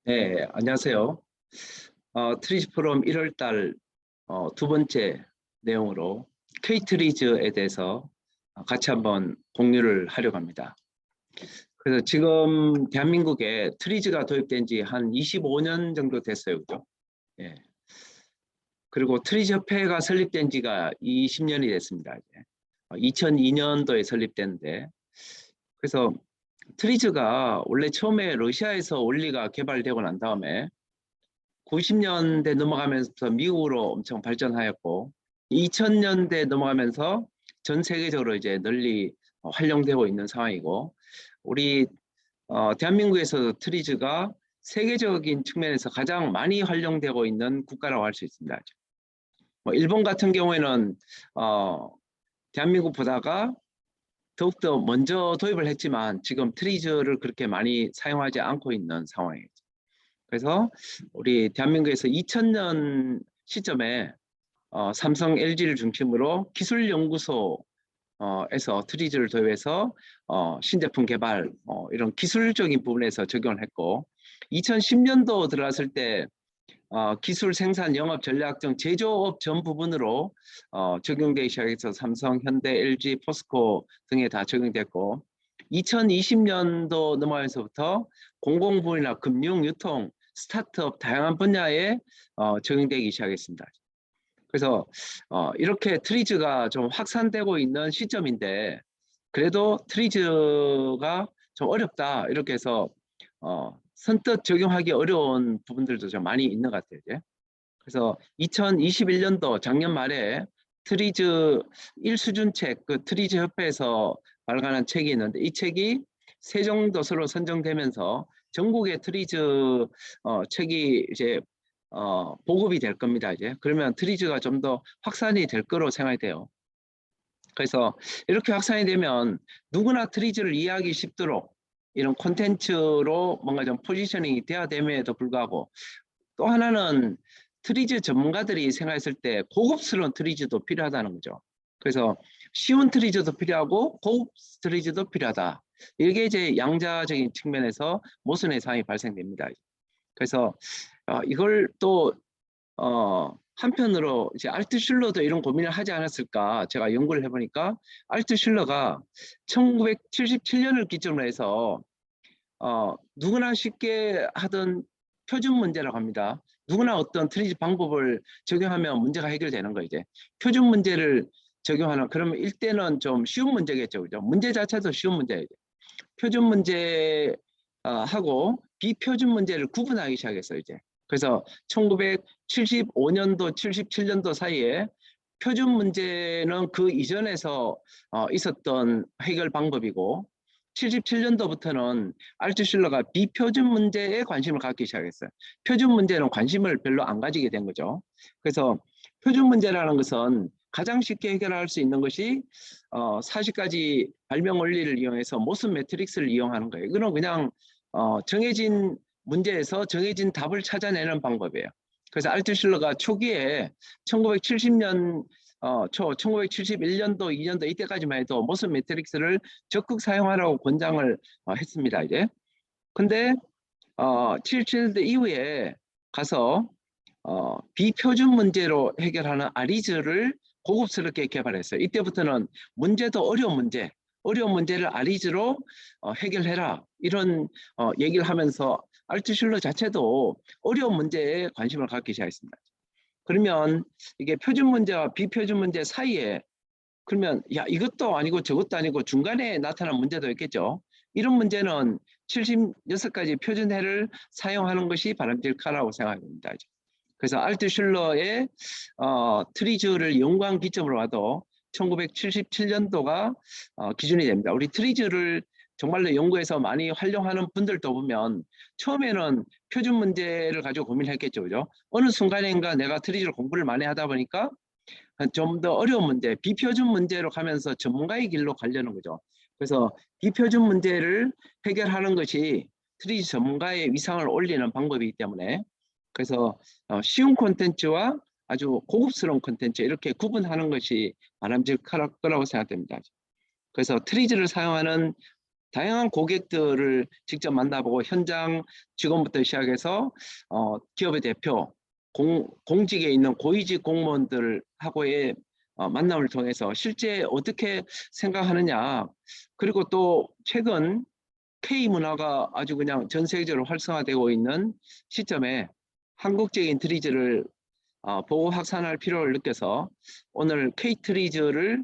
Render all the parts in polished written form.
네, 안녕하세요. 트리즈 포럼 1월 달 두 번째 내용으로 K-트리즈에 대해서 같이 한번 공유를 하려고 합니다. 그래서 지금 대한민국에 트리즈가 도입된 지 한 25년 정도 됐어요. 그죠? 예. 그리고 트리즈 협회가 설립된 지가 20년이 됐습니다. 이제. 2002년도에 설립됐는데, 그래서 트리즈가 원래 처음에 러시아에서 원리가 개발되고 난 다음에 90년대 넘어가면서 미국으로 엄청 발전하였고 2000년대 넘어가면서 전 세계적으로 이제 널리 활용되고 있는 상황이고 우리 대한민국에서 트리즈가 세계적인 측면에서 가장 많이 활용되고 있는 국가라고 할 수 있습니다. 뭐 일본 같은 경우에는 대한민국보다가 더욱더 먼저 도입을 했지만 지금 트리즈를 그렇게 많이 사용하지 않고 있는 상황이죠. 그래서 우리 대한민국에서 2000년 시점에 삼성, LG를 중심으로 기술연구소에서 트리즈를 도입해서 신제품 개발 이런 기술적인 부분에서 적용을 했고 2010년도 들어갔을 때 기술, 생산, 영업, 전략 등 제조업 전 부분으로 적용되기 시작해서 삼성, 현대, LG, 포스코 등에 다 적용됐고 2020년도 넘어가면서부터 공공부문이나 금융, 유통, 스타트업 다양한 분야에 적용되기 시작했습니다. 그래서 이렇게 트리즈가 좀 확산되고 있는 시점인데 그래도 트리즈가 좀 어렵다 이렇게 해서 선뜻 적용하기 어려운 부분들도 좀 많이 있는 것 같아요. 이제. 그래서 2021년도 작년 말에 트리즈 1수준책, 그 트리즈 협회에서 발간한 책이 있는데 이 책이 세종도서로 선정되면서 전국의 트리즈 책이 이제 보급이 될 겁니다. 이제 그러면 트리즈가 좀 더 확산이 될 거로 생각이 돼요. 그래서 이렇게 확산이 되면 누구나 트리즈를 이해하기 쉽도록 이런 콘텐츠로 뭔가 좀 포지셔닝이 돼야 됨에도 불구하고 또 하나는 트리즈 전문가들이 생각했을 때 고급스러운 트리즈도 필요하다는 거죠. 그래서 쉬운 트리즈도 필요하고 고급 트리즈도 필요하다. 이게 이제 양자적인 측면에서 모순의 상황이 발생됩니다. 그래서 이걸 또 한편으로 이제 알트슐러도 이런 고민을 하지 않았을까 제가 연구를 해보니까 알트슐러가 1977년을 기점으로 해서 누구나 쉽게 하던 표준 문제라고 합니다. 누구나 어떤 트리즈 방법을 적용하면 문제가 해결되는 거 이제 표준 문제를 적용하는 그러면 일대는 좀 쉬운 문제겠죠, 그죠? 문제 자체도 쉬운 문제예요. 표준 문제 하고 비표준 문제를 구분하기 시작했어요 이제. 그래서 1975년도, 77년도 사이에 표준 문제는 그 이전에서 있었던 해결 방법이고 77년도부터는 알트슐러가 비표준 문제에 관심을 갖기 시작했어요. 표준 문제는 관심을 별로 안 가지게 된 거죠. 그래서 표준 문제라는 것은 가장 쉽게 해결할 수 있는 것이 40가지 발명 원리를 이용해서 모순 매트릭스를 이용하는 거예요. 이거는 그냥 정해진 문제에서 정해진 답을 찾아내는 방법이에요. 그래서 알트슐러가 초기에 1970년 초 1971년도 2년도 이때까지만 해도 모순 매트릭스를 적극 사용하라고 권장을 했습니다. 이제 근데 77년도 이후에 가서 비표준 문제로 해결하는 아리즈를 고급스럽게 개발했어요. 이때부터는 문제도 어려운 문제를 아리즈로 해결해라 이런 얘기를 하면서 알트슐러 자체도 어려운 문제에 관심을 갖기 시작했습니다. 그러면 이게 표준 문제와 비표준 문제 사이에 그러면 야 이것도 아니고 저것도 아니고 중간에 나타난 문제도 있겠죠. 이런 문제는 76가지 표준해를 사용하는 것이 바람직하다고 생각합니다. 그래서 알트슐러의 트리즈를 연구한 기점으로 봐도 1977년도가 기준이 됩니다. 우리 트리즈를 정말로 연구해서 많이 활용하는 분들도 보면 처음에는 표준 문제를 가지고 고민했겠죠. 그죠? 어느 순간인가 내가 트리즈를 공부를 많이 하다 보니까 좀 더 어려운 문제, 비표준 문제로 가면서 전문가의 길로 가려는 거죠. 그래서 비표준 문제를 해결하는 것이 트리즈 전문가의 위상을 올리는 방법이기 때문에 그래서 쉬운 콘텐츠와 아주 고급스러운 콘텐츠 이렇게 구분하는 것이 바람직할 거라고 생각됩니다. 그래서 트리즈를 사용하는 다양한 고객들을 직접 만나보고 현장 직원부터 시작해서 기업의 대표, 공직에 있는 고위직 공무원들하고의 만남을 통해서 실제 어떻게 생각하느냐, 그리고 또 최근 K 문화가 아주 그냥 전 세계적으로 활성화되고 있는 시점에 한국적인 트리즈를 보고 확산할 필요를 느껴서 오늘 K 트리즈를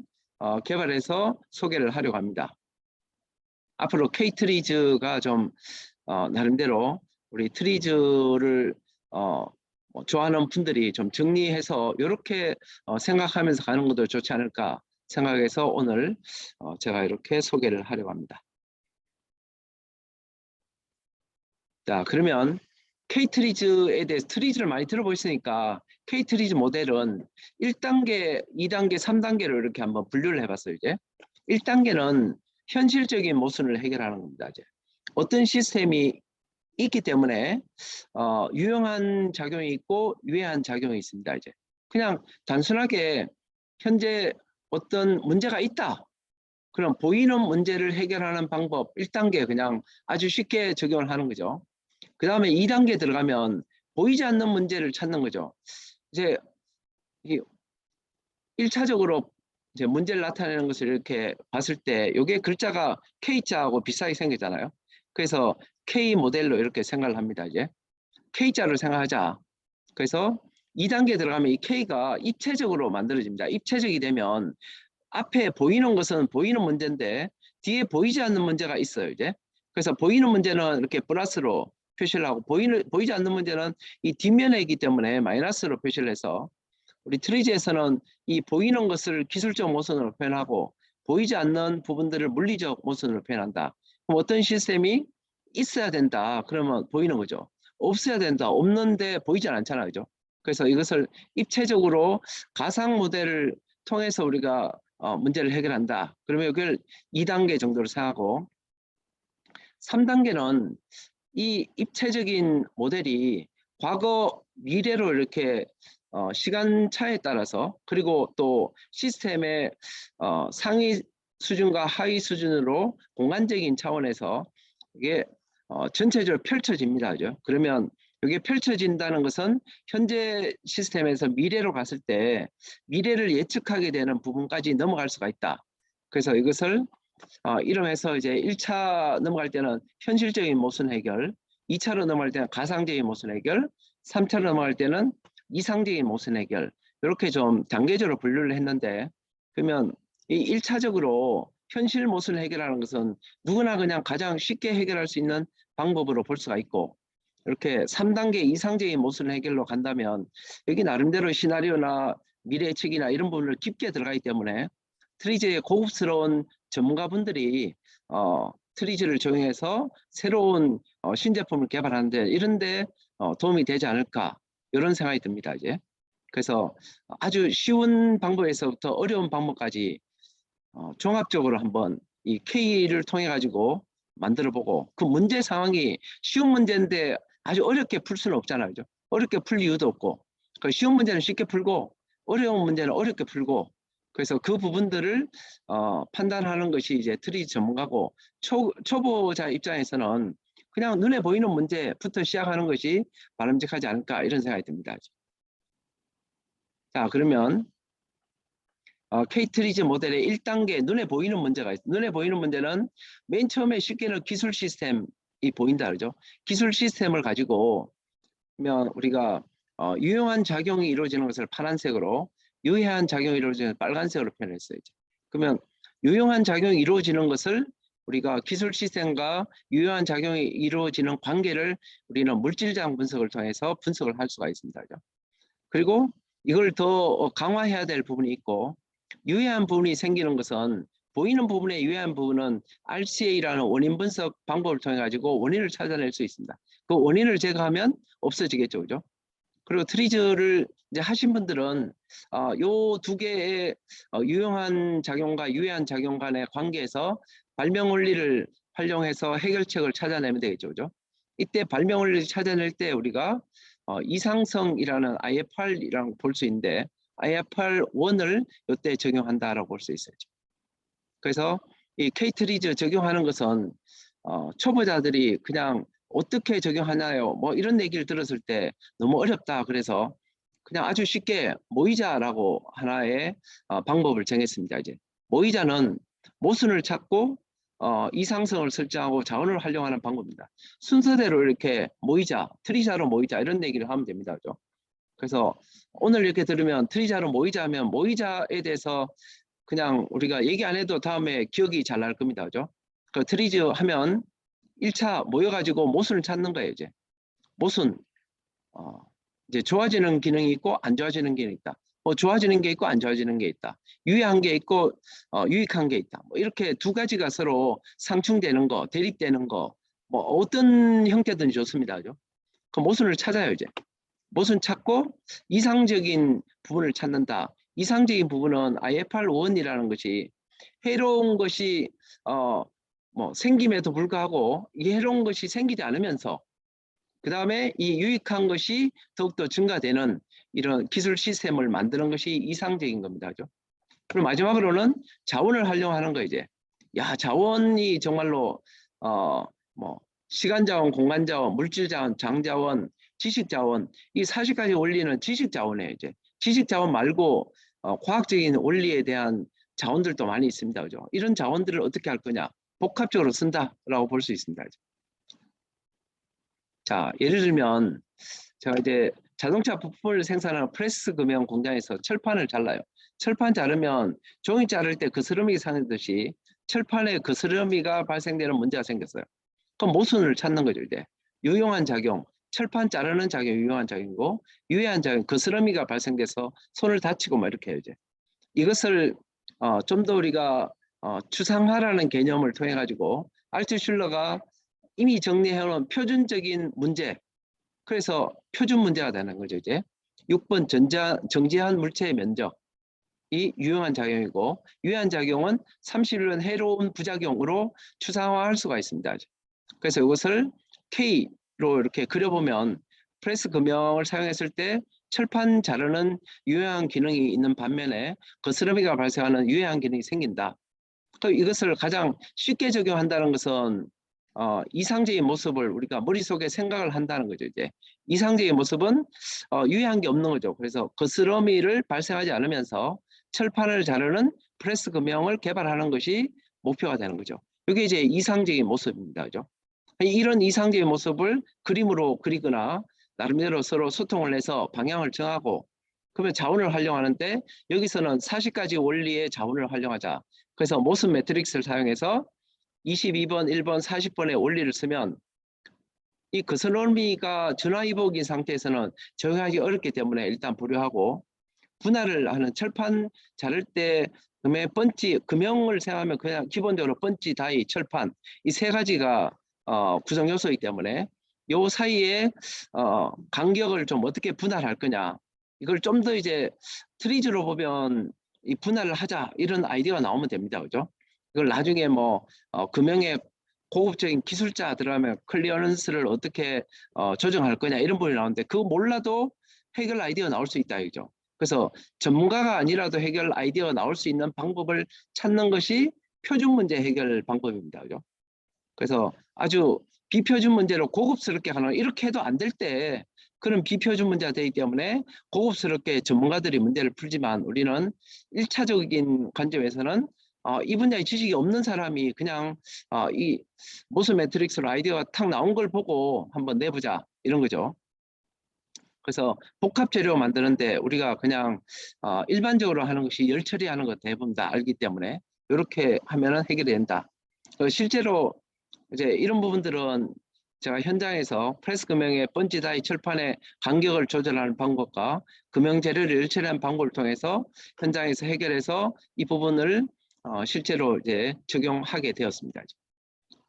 개발해서 소개를 하려고 합니다. 앞으로 K 트리즈가 좀 나름대로 우리 트리즈를 좋아하는 분들이 좀 정리해서 이렇게 생각하면서 가는 것도 좋지 않을까 생각해서 오늘 제가 이렇게 소개를 하려고 합니다. 자, 그러면 K-트리즈에 대해서 트리즈를 많이 들어보셨으니까 K-트리즈 모델은 1단계, 2단계, 3단계로 이렇게 한번 분류를 해봤어요. 이제 1단계는 현실적인 모순을 해결하는 겁니다. 이제 어떤 시스템이 있기 때문에 유용한 작용이 있고 유해한 작용이 있습니다. 이제 그냥 단순하게 현재 어떤 문제가 있다. 그럼 보이는 문제를 해결하는 방법 1단계 그냥 아주 쉽게 적용을 하는 거죠. 그 다음에 2단계 들어가면 보이지 않는 문제를 찾는 거죠. 이제 1차적으로 이제 문제를 나타내는 것을 이렇게 봤을 때 이게 글자가 K자하고 비슷하게 생겼잖아요. 그래서 K 모델로 이렇게 생각을 합니다. 이제 K자를 생각하자. 그래서 2단계 들어가면 이 K가 입체적으로 만들어집니다. 입체적이 되면 앞에 보이는 것은 보이는 문제인데 뒤에 보이지 않는 문제가 있어요. 이제 그래서 보이는 문제는 이렇게 플러스로 표시를 하고 보이지 않는 문제는 이 뒷면에 있기 때문에 마이너스로 표시를 해서 우리 트리즈에서는 이 보이는 것을 기술적 모순으로 표현하고 보이지 않는 부분들을 물리적 모순으로 표현한다. 그럼 어떤 시스템이 있어야 된다. 그러면 보이는 거죠. 없어야 된다. 없는데 보이지 않잖아요. 그죠? 그래서 이것을 입체적으로 가상 모델을 통해서 우리가 문제를 해결한다. 그러면 이걸 2단계 정도로 생각하고 3단계는 이 입체적인 모델이 과거, 미래로 이렇게 시간차에 따라서 그리고 또 시스템의 상위 수준과 하위 수준으로 공간적인 차원에서 이게 전체적으로 펼쳐집니다. 그죠? 그러면 이게 펼쳐진다는 것은 현재 시스템에서 미래로 갔을 때 미래를 예측하게 되는 부분까지 넘어갈 수가 있다. 그래서 이것을 이러면서 이제 1차 넘어갈 때는 현실적인 모순 해결, 2차로 넘어갈 때는 가상적인 모순 해결, 3차로 넘어갈 때는 이상적인 모순 해결, 이렇게 좀 단계적으로 분류를 했는데, 그러면 이 1차적으로 현실 모순 해결하는 것은 누구나 그냥 가장 쉽게 해결할 수 있는 방법으로 볼 수가 있고, 이렇게 3단계 이상적인 모순 해결로 간다면 여기 나름대로 시나리오나 미래 예측이나 이런 부분을 깊게 들어가기 때문에 트리즈의 고급스러운 전문가분들이 트리즈를 적용해서 새로운 신제품을 개발하는데 이런데 도움이 되지 않을까 이런 생각이 듭니다. 이제 그래서 아주 쉬운 방법에서부터 어려운 방법까지 종합적으로 한번 이 K를 통해 가지고 만들어보고 그 문제 상황이 쉬운 문제인데 아주 어렵게 풀 수는 없잖아요. 그죠? 어렵게 풀 이유도 없고 그 쉬운 문제는 쉽게 풀고 어려운 문제는 어렵게 풀고 그래서 그 부분들을 판단하는 것이 이제 트리즈 전문가고 초보자 입장에서는 그냥 눈에 보이는 문제부터 시작하는 것이 바람직하지 않을까 이런 생각이 듭니다. 자, 그러면 K-트리즈 모델의 1단계 눈에 보이는 문제가 있어요. 눈에 보이는 문제는 맨 처음에 쉽게는 기술 시스템이 보인다 그러죠. 기술 시스템을 가지고 우리가 유용한 작용이 이루어지는 것을 파란색으로 유해한 작용이 이루어지는 빨간색으로 표현했어요. 그러면 유용한 작용이 이루어지는 것을 우리가 기술 시스템과 유효한 작용이 이루어지는 관계를 우리는 물질장 분석을 통해서 분석을 할 수가 있습니다. 그죠? 그리고 이걸 더 강화해야 될 부분이 있고 유해한 부분이 생기는 것은 보이는 부분의 유해한 부분은 RCA라는 원인 분석 방법을 통해 가지고 원인을 찾아낼 수 있습니다. 그 원인을 제거하면 없어지겠죠, 그죠? 그리고 트리즈를 이제 하신 분들은 요 두 개의 유용한 작용과 유해한 작용 간의 관계에서 발명 원리를 활용해서 해결책을 찾아내면 되겠죠, 그죠? 이때 발명 원리를 찾아낼 때 우리가 이상성이라는 IFR이라고 볼 수 있는데 IFR1을 이때 적용한다라고 볼 수 있어요. 그래서 이 K-트리즈 적용하는 것은 초보자들이 그냥 어떻게 적용하나요? 뭐 이런 얘기를 들었을 때 너무 어렵다. 그래서 그냥 아주 쉽게 모이자라고 하나의 방법을 정했습니다. 이제 모이자는 모순을 찾고 이상성을 설정하고 자원을 활용하는 방법입니다. 순서대로 이렇게 모이자, 트리자로 모이자 이런 얘기를 하면 됩니다. 그죠? 그래서 오늘 이렇게 들으면 트리자로 모이자 하면 모이자에 대해서 그냥 우리가 얘기 안 해도 다음에 기억이 잘 날 겁니다. 그죠? 그 트리즈 하면 1차 모여가지고 모순을 찾는 거예요. 이제 모순 이제 좋아지는 기능이 있고 안 좋아지는 기능이 있다. 뭐 좋아지는 게 있고 안 좋아지는 게 있다. 유해한 게 있고 유익한 게 있다. 뭐 이렇게 두 가지가 서로 상충되는 거, 대립되는 거, 뭐 어떤 형태든지 좋습니다. 그죠? 그 모순을 찾아요. 이제 모순 찾고 이상적인 부분을 찾는다. 이상적인 부분은 IFR1이라는 것이 해로운 것이 뭐 생김에도 불구하고 이 해로운 것이 생기지 않으면서 그 다음에 이 유익한 것이 더욱더 증가되는 이런 기술 시스템을 만드는 것이 이상적인 겁니다. 그죠? 그리고 마지막으로는 자원을 활용하는 거 이제. 야, 자원이 정말로 뭐 시간 자원, 공간 자원, 물질 자원, 장 자원, 지식 자원 이 40가지 원리는 지식 자원이에요. 이제 지식 자원 말고 과학적인 원리에 대한 자원들도 많이 있습니다. 그죠? 이런 자원들을 어떻게 할 거냐? 복합적으로 쓴다라고 볼 수 있습니다. 그죠? 자, 예를 들면 제가 이제 자동차 부품을 생산하는 프레스 금형 공장에서 철판을 잘라요. 철판 자르면 종이 자를 때 거스름이 생기듯이 철판에 거스름이가 발생되는 문제가 생겼어요. 그럼 모순을 찾는 거죠. 이제 유용한 작용, 철판 자르는 작용이 유용한 작용이고 유해한 작용, 거스름이가 발생돼서 손을 다치고 뭐 이렇게 해요. 이제 이것을 좀 더 우리가 추상화라는 개념을 통해 가지고 알트슐러가 이미 정리해놓은 표준적인 문제, 그래서 표준 문제가 되는 거죠. 이제 6번 정지한 물체의 면적이 유용한 작용이고 유해한 작용은 31번 해로운 부작용으로 추상화할 수가 있습니다. 그래서 이것을 K로 이렇게 그려보면 프레스 금형을 사용했을 때 철판 자르는 유해한 기능이 있는 반면에 거스름이가 발생하는 유해한 기능이 생긴다. 이것을 가장 쉽게 적용한다는 것은 이상적인 모습을 우리가 머릿속에 생각을 한다는 거죠. 이제 이상적인 모습은 유해한 게 없는 거죠. 그래서 거스러미를 발생하지 않으면서 철판을 자르는 프레스 금형을 개발하는 것이 목표가 되는 거죠. 이게 이제 이상적인 모습입니다. 그죠? 이런 이상적인 모습을 그림으로 그리거나 나름대로 서로 소통을 해서 방향을 정하고 그러면 자원을 활용하는데 여기서는 40가지 원리의 자원을 활용하자. 그래서 모순 매트릭스를 사용해서 22번, 1번, 40번의 원리를 쓰면 이 거스러미가 전화위복인 상태에서는 적용하기 어렵기 때문에 일단 보류하고 분할을 하는 철판 자를 때 금의 번지, 금형을 생각하면 그냥 기본적으로 번지, 다이, 철판 이 세 가지가 구성 요소이기 때문에 요 사이에 간격을 좀 어떻게 분할할 거냐 이걸 좀 더 이제 트리즈로 보면 이 분할을 하자 이런 아이디어가 나오면 됩니다. 그죠? 이걸 나중에 뭐 금형의 고급적인 기술자 들어가면 클리어런스를 어떻게 조정할 거냐 이런 부분이 나오는데 그거 몰라도 해결 아이디어가 나올 수 있다 이죠. 그래서 전문가가 아니라도 해결 아이디어가 나올 수 있는 방법을 찾는 것이 표준 문제 해결 방법입니다. 그죠? 그래서 아주 비표준 문제로 고급스럽게 하는 이렇게 해도 안 될 때 그런 비표준 문제가 되기 때문에 고급스럽게 전문가들이 문제를 풀지만 우리는 1차적인 관점에서는 이 분야의 지식이 없는 사람이 그냥 이 모순 매트릭스로 아이디어가 탁 나온 걸 보고 한번 내보자 이런 거죠. 그래서 복합 재료 만드는데 우리가 그냥 일반적으로 하는 것이 열 처리하는 것 대부분 다 알기 때문에 이렇게 하면은 해결이 된다. 실제로 이제 이런 부분들은 제가 현장에서 프레스 금형의 번지 다이 철판의 간격을 조절하는 방법과 금형 재료를 열 처리하는 방법을 통해서 현장에서 해결해서 이 부분을 실제로 이제 적용하게 되었습니다.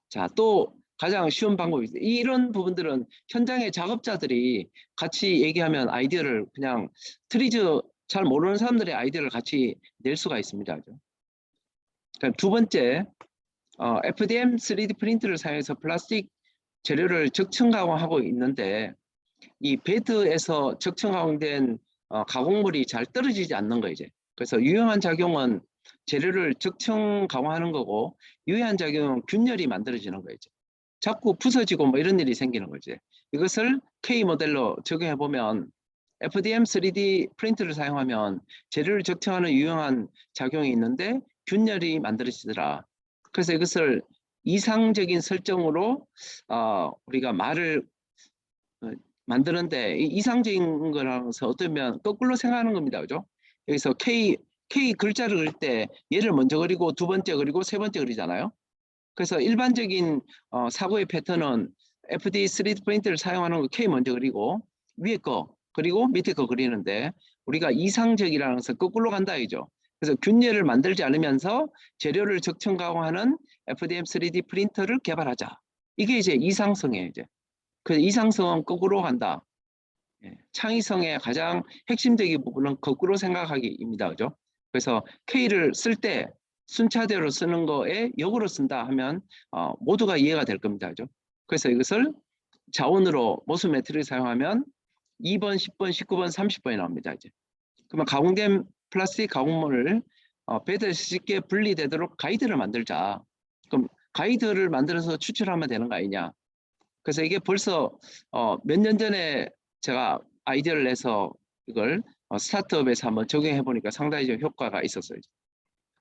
자, 또 가장 쉬운 방법이 있어요. 이런 부분들은 현장의 작업자들이 같이 얘기하면 아이디어를 그냥 트리즈 잘 모르는 사람들의 아이디어를 같이 낼 수가 있습니다. 그럼 두 번째, FDM 3D 프린트를 사용해서 플라스틱 재료를 적층 가공하고 있는데 이 베드에서 적층 가공된 가공물이 잘 떨어지지 않는 거예요. 이제. 그래서 유용한 작용은 재료를 적층 강화하는 거고, 유해한 작용은 균열이 만들어지는 거죠. 자꾸 부서지고 뭐 이런 일이 생기는 거지. 이것을 K 모델로 적용해 보면 FDM 3D 프린터를 사용하면 재료를 적층하는 유용한 작용이 있는데 균열이 만들어지더라. 그래서 이것을 이상적인 설정으로 우리가 말을 만드는데, 이 이상적인 거라서 어쩌면 거꾸로 생각하는 겁니다. 그죠? 여기서 K 글자를 그릴 때 얘를 먼저 그리고 두 번째 그리고 세 번째 그리잖아요. 그래서 일반적인 사고의 패턴은 FD 3D 프린터를 사용하는 거 K 먼저 그리고 위에 거 그리고 밑에 거 그리는데, 우리가 이상적이라는 것은 거꾸로 간다 이죠. 그래서 균열을 만들지 않으면서 재료를 적층 가공하는 FDM 3D 프린터를 개발하자. 이게 이제 이상성이에요. 이제 그 이상성은 거꾸로 간다. 창의성의 가장 핵심적인 부분은 거꾸로 생각하기입니다. 그죠? 그래서 K를 쓸 때 순차대로 쓰는 거에 역으로 쓴다 하면 모두가 이해가 될 겁니다. 그죠? 그래서 이것을 자원으로 모수 매트릭을 사용하면 2번, 10번, 19번, 30번이 나옵니다. 이제. 그러면 가공된 플라스틱 가공물을 배드에서 쉽게 분리되도록 가이드를 만들자. 그럼 가이드를 만들어서 추출하면 되는 거 아니냐. 그래서 이게 벌써 몇 년 전에 제가 아이디어를 내서 이걸 스타트업에서 한번 적용해 보니까 상당히 좀 효과가 있었어요.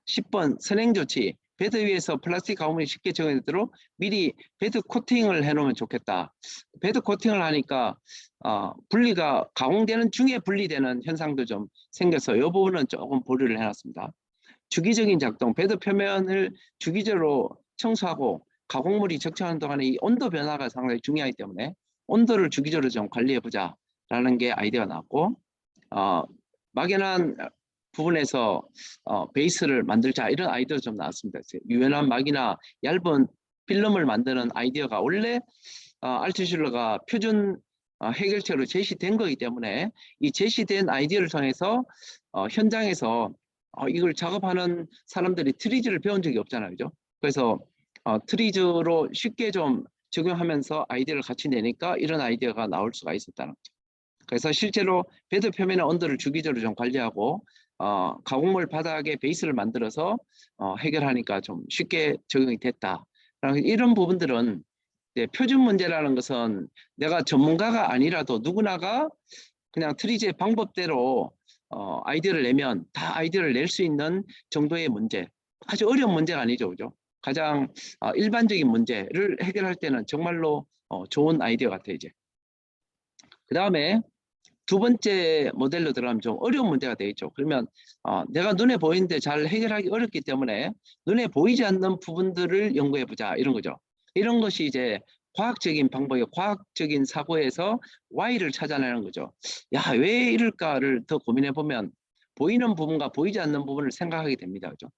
10번 선행 조치. 베드 위에서 플라스틱 가공물이 쉽게 적용되도록 미리 베드 코팅을 해놓으면 좋겠다. 베드 코팅을 하니까 분리가 가공되는 중에 분리되는 현상도 좀 생겨서 이 부분은 조금 보류를 해놨습니다. 주기적인 작동, 베드 표면을 주기적으로 청소하고 가공물이 적층하는 동안에 이 온도 변화가 상당히 중요하기 때문에 온도를 주기적으로 좀 관리해보자 라는 게 아이디어가 나왔고, 막연한 부분에서 베이스를 만들자 이런 아이디어가 좀 나왔습니다. 유연한 막이나 얇은 필름을 만드는 아이디어가 원래 알트슐러가 표준 해결책으로 제시된 거기 때문에 이 제시된 아이디어를 통해서 현장에서 이걸 작업하는 사람들이 트리즈를 배운 적이 없잖아요. 그죠? 그래서 트리즈로 쉽게 좀 적용하면서 아이디어를 같이 내니까 이런 아이디어가 나올 수가 있었다는 거죠. 그래서 실제로 베드 표면의 온도를 주기적으로 좀 관리하고 가공물 바닥에 베이스를 만들어서 해결하니까 좀 쉽게 적용이 됐다. 이런 부분들은 표준 문제라는 것은 내가 전문가가 아니라도 누구나가 그냥 트리즈의 방법대로 아이디어를 내면 다 아이디어를 낼 수 있는 정도의 문제, 아주 어려운 문제가 아니죠. 그죠? 가장 일반적인 문제를 해결할 때는 정말로 좋은 아이디어 같아요. 이제 그 다음에 두 번째 모델로 들어가면 좀 어려운 문제가 되겠죠. 그러면 내가 눈에 보이는데 잘 해결하기 어렵기 때문에 눈에 보이지 않는 부분들을 연구해 보자 이런 거죠. 이런 것이 이제 과학적인 방법이 과학적인 사고에서 Y를 찾아내는 거죠. 야, 왜 이럴까를 더 고민해 보면 보이는 부분과 보이지 않는 부분을 생각하게 됩니다. 그죠?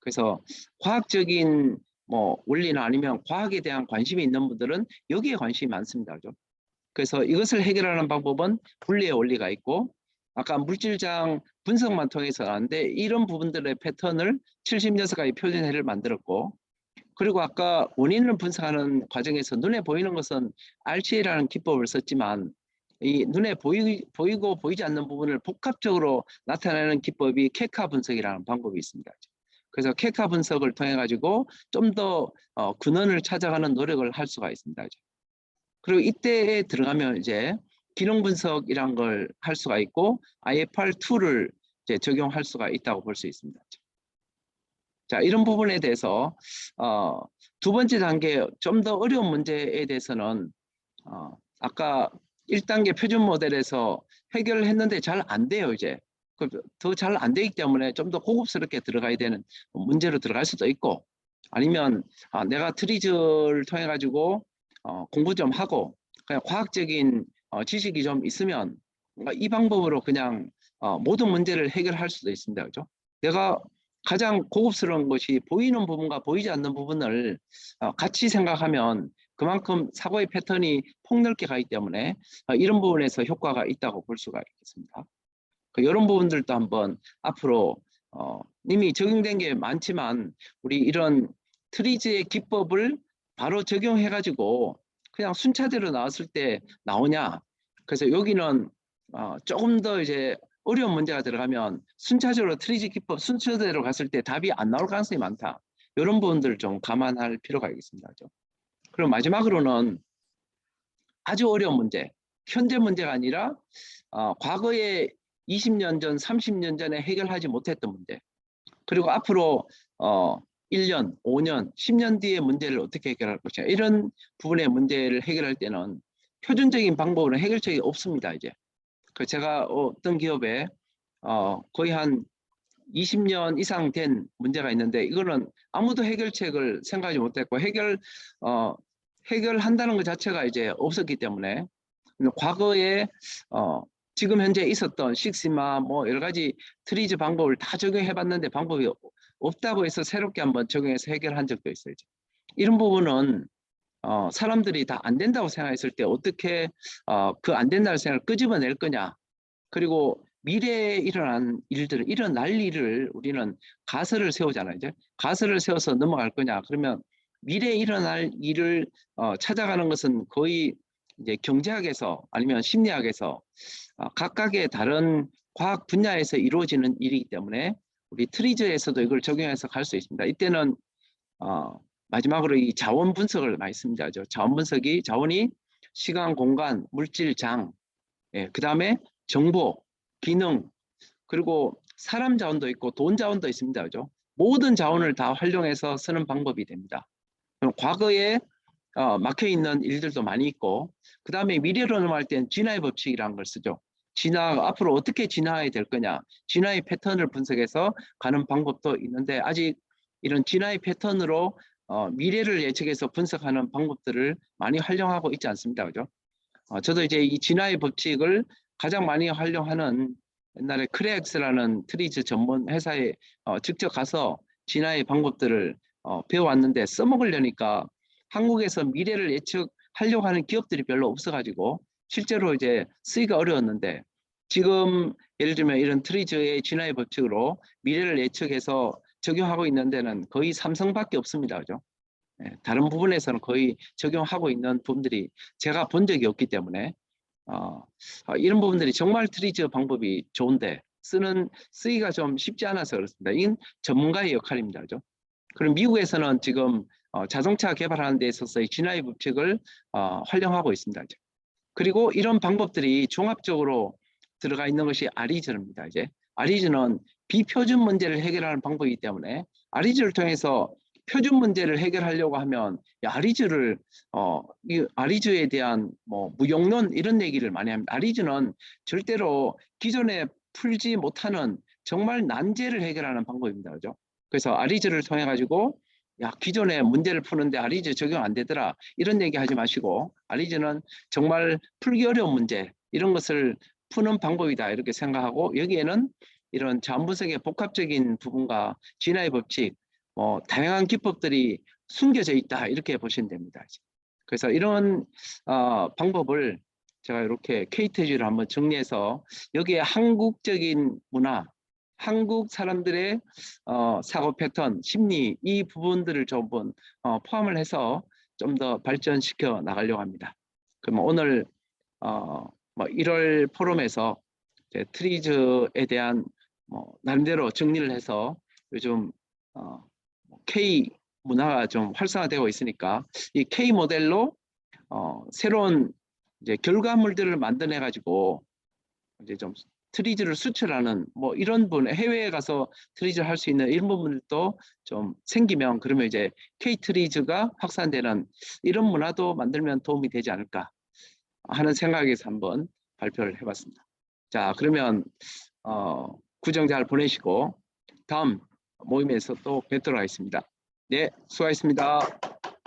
그래서 과학적인 뭐 원리나 아니면 과학에 대한 관심이 있는 분들은 여기에 관심이 많습니다. 그죠? 그래서 이것을 해결하는 방법은 분리의 원리가 있고, 아까 물질장 분석만 통해서 하는데 이런 부분들의 패턴을 76가지 표준해를 만들었고, 그리고 아까 원인을 분석하는 과정에서 눈에 보이는 것은 RCA라는 기법을 썼지만 이 눈에 보이고 보이지 않는 부분을 복합적으로 나타내는 기법이 케카 분석이라는 방법이 있습니다. 그래서 케카 분석을 통해 가지고 좀 더 근원을 찾아가는 노력을 할 수가 있습니다. 그리고 이때에 들어가면 이제 기능 분석이란 걸 할 수가 있고 IFR2를 이제 적용할 수가 있다고 볼 수 있습니다. 자, 이런 부분에 대해서 두 번째 단계 좀 더 어려운 문제에 대해서는 아까 1단계 표준 모델에서 해결을 했는데 잘 안 돼요. 이제 더 잘 안 되기 때문에 좀 더 고급스럽게 들어가야 되는 문제로 들어갈 수도 있고, 아니면 내가 트리즈를 통해 가지고 공부 좀 하고 그냥 과학적인 지식이 좀 있으면 이 방법으로 그냥 모든 문제를 해결할 수도 있습니다. 그죠? 내가 가장 고급스러운 것이 보이는 부분과 보이지 않는 부분을 같이 생각하면 그만큼 사고의 패턴이 폭넓게 가기 때문에 이런 부분에서 효과가 있다고 볼 수가 있겠습니다. 이런 부분들도 한번 앞으로 이미 적용된 게 많지만 우리 이런 트리즈의 기법을 바로 적용해 가지고 그냥 순차대로 나왔을 때 나오냐. 그래서 여기는 조금 더 이제 어려운 문제가 들어가면 순차적으로 트리지 기법 순서대로 갔을 때 답이 안 나올 가능성이 많다. 이런 부분들을 좀 감안할 필요가 있겠습니다. 그리고 마지막으로는 아주 어려운 문제, 현재 문제가 아니라 과거에 20년 전, 30년 전에 해결하지 못했던 문제, 그리고 앞으로 1년, 5년, 10년 뒤의 문제를 어떻게 해결할 것이냐, 이런 부분의 문제를 해결할 때는 표준적인 방법으로 해결책이 없습니다. 이제 제가 어떤 기업에 거의 한 20년 이상 된 문제가 있는데, 이거는 아무도 해결책을 생각하지 못했고 해결한다는 것 자체가 이제 없었기 때문에, 과거에 지금 현재 있었던 식스마 뭐 여러 가지 트리즈 방법을 다 적용해 봤는데 방법이 없다고 해서 새롭게 한번 적용해서 해결한 적도 있어요. 이런 부분은 사람들이 다 안 된다고 생각했을 때 어떻게 그 안 된다는 생각을 끄집어낼 거냐, 그리고 미래에 일어난 일들을, 일어날 일을 우리는 가설을 세우잖아요. 이제 가설을 세워서 넘어갈 거냐, 그러면 미래에 일어날 일을 찾아가는 것은 거의 이제 경제학에서 아니면 심리학에서 각각의 다른 과학 분야에서 이루어지는 일이기 때문에 우리 트리즈에서도 이걸 적용해서 갈 수 있습니다. 이때는 마지막으로 이 자원 분석을 많이 씁니다. 자원 분석이, 자원이 시간, 공간, 물질, 장, 그 다음에 정보, 기능, 그리고 사람 자원도 있고 돈 자원도 있습니다. 그죠? 모든 자원을 다 활용해서 쓰는 방법이 됩니다. 그럼 과거에 막혀있는 일들도 많이 있고, 그 다음에 미래로 넘어갈 땐 진화의 법칙이라는 걸 쓰죠. 앞으로 어떻게 진화해야 될 거냐, 진화의 패턴을 분석해서 가는 방법도 있는데, 아직 이런 진화의 패턴으로 미래를 예측해서 분석하는 방법들을 많이 활용하고 있지 않습니다. 그죠? 저도 이제 이 진화의 법칙을 가장 많이 활용하는 옛날에 크레엑스라는 트리즈 전문 회사에 직접 가서 진화의 방법들을 배워왔는데, 써먹으려니까 한국에서 미래를 예측하려고 하는 기업들이 별로 없어가지고 실제로 이제 쓰기가 어려웠는데, 지금 예를 들면 이런 트리즈의 진화의 법칙으로 미래를 예측해서 적용하고 있는 데는 거의 삼성밖에 없습니다. 그죠? 다른 부분에서는 거의 적용하고 있는 부분들이 제가 본 적이 없기 때문에 이런 부분들이 정말 트리즈 방법이 좋은데 쓰기가 좀 쉽지 않아서 그렇습니다. 이건 전문가의 역할입니다. 그죠? 그럼 미국에서는 지금 자동차 개발하는 데 있어서의 진화의 법칙을 활용하고 있습니다. 이제. 그리고 이런 방법들이 종합적으로 들어가 있는 것이 아리즈입니다. 이제 아리즈는 비표준 문제를 해결하는 방법이기 때문에 아리즈를 통해서 표준 문제를 해결하려고 하면 아리즈를 이 아리즈에 대한 뭐 무용론 이런 얘기를 많이 합니다. 아리즈는 절대로 기존에 풀지 못하는 정말 난제를 해결하는 방법입니다. 그죠? 그래서 아리즈를 통해 가지고 기존에 문제를 푸는데 아리즈 적용 안 되더라, 이런 얘기 하지 마시고, 아리즈는 정말 풀기 어려운 문제, 이런 것을 푸는 방법이다, 이렇게 생각하고, 여기에는 이런 자원 분석의 복합적인 부분과 진화의 법칙, 다양한 기법들이 숨겨져 있다, 이렇게 보시면 됩니다. 그래서 이런 방법을 제가 이렇게 K-TG를 한번 정리해서 여기에 한국적인 문화, 한국 사람들의 사고 패턴, 심리, 이 부분들을 좀 포함을 해서 좀 더 발전시켜 나가려고 합니다. 그럼 오늘 뭐 1월 포럼에서 트리즈에 대한 나름대로 정리를 해서 요즘 K 문화가 좀 활성화되고 있으니까 이 K 모델로 새로운 이제 결과물들을 만들어 가지고 이제 좀 트리즈를 수출하는 뭐 이런 분, 해외에 가서 트리즈를 할 수 있는 이런 부분들도 좀 생기면, 그러면 이제 K 트리즈가 확산되는 이런 문화도 만들면 도움이 되지 않을까 하는 생각에서 한번 발표를 해봤습니다. 자, 그러면 구정 잘 보내시고 다음 모임에서 또 뵙도록 하겠습니다. 네, 수고하셨습니다.